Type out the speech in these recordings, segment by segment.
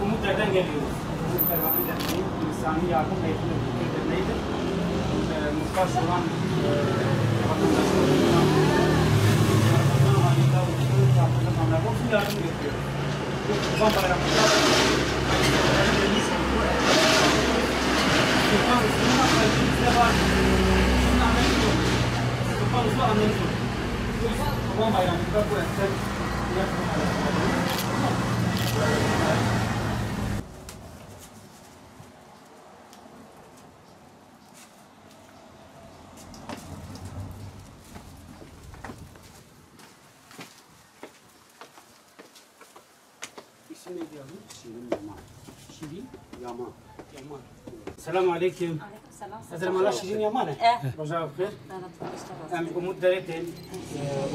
Umutlardan geliyoruz. Umut Pervane'den insani yardım eğitimi derneğidir. Muhtaç olan vatandaşlarımızdan olsun yardım bekliyoruz. Kurban Bayramı'nda Kurban Usulü'nün kalbimizde var. Sizin anneniz yok. Kurban Usulü anneniz yok. Kurban Bayramı'nda bu eser İsim neydi yavrum? Şirin Yaman. Şirin Yaman. Yaman. Selamun aleyküm. Hazırım Allah Şirin Yaman. Roja bxir. Em Umut Deretin,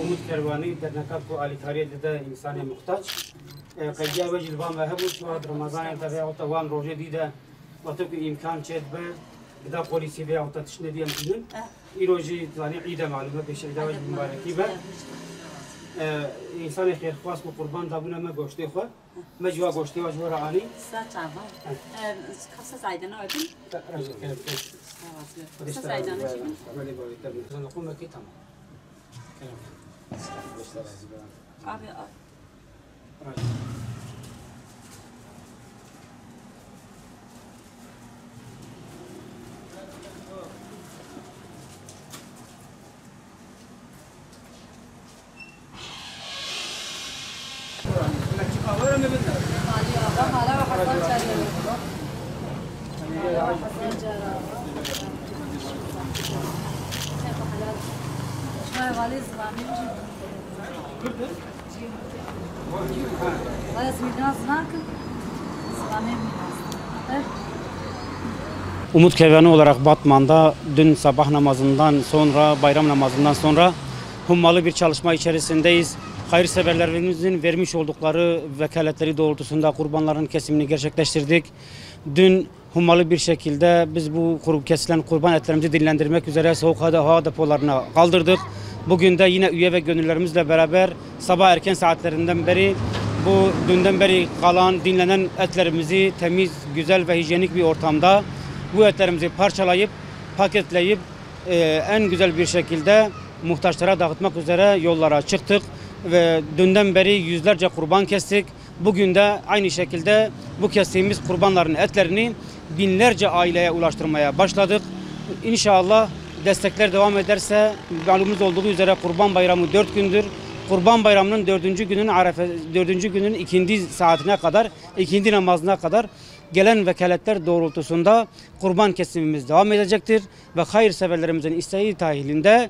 Umut Kervani derneka ku alikariyet de insani muhtaç. Kaydiya ve cilvan ve hebu şu ad Ramazan tabi ota wan roje dide atıp imkan çet be gıda polisi ve ota tişne diye mümkün. İroji yani İde malume beş İde ve mübareki be. İnsan خیر خواست و قربان دابونه ما گوشته خو ما جوا گوشته و جوا رانی ساعتها خمسة زايدنا أردن خمسة زايدنا نقوم بكي تمام أبي Umut Kervanı olarak Batman'da dün sabah namazından sonra, bayram namazından sonra hummalı bir çalışma içerisindeyiz. Hayırseverlerimizin vermiş oldukları vekaletleri doğrultusunda kurbanların kesimini gerçekleştirdik. Dün hummalı bir şekilde biz bu kesilen kurban etlerimizi dinlendirmek üzere soğuk hava depolarına kaldırdık. Bugün de yine üye ve gönüllerimizle beraber sabah erken saatlerinden beri bu dünden beri kalan dinlenen etlerimizi temiz, güzel ve hijyenik bir ortamda bu etlerimizi parçalayıp, paketleyip en güzel bir şekilde muhtaçlara dağıtmak üzere yollara çıktık. Ve dünden beri yüzlerce kurban kestik. Bugün de aynı şekilde bu kestiğimiz kurbanların etlerini binlerce aileye ulaştırmaya başladık. İnşallah destekler devam ederse malumunuz olduğu üzere Kurban Bayramı 4 gündür. Kurban Bayramı'nın 4. günün ikindi saatine kadar, ikindi namazına kadar gelen vekaletler doğrultusunda kurban kesimimiz devam edecektir ve hayırseverlerimizin isteği dahilinde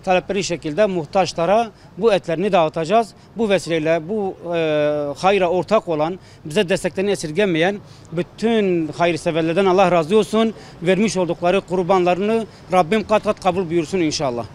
talepleri şekilde muhtaçlara bu etlerini dağıtacağız. Bu vesileyle bu hayra ortak olan, bize desteklerini esirgemeyen bütün hayırseverlerden Allah razı olsun. Vermiş oldukları kurbanlarını Rabbim kat kat kabul buyursun inşallah.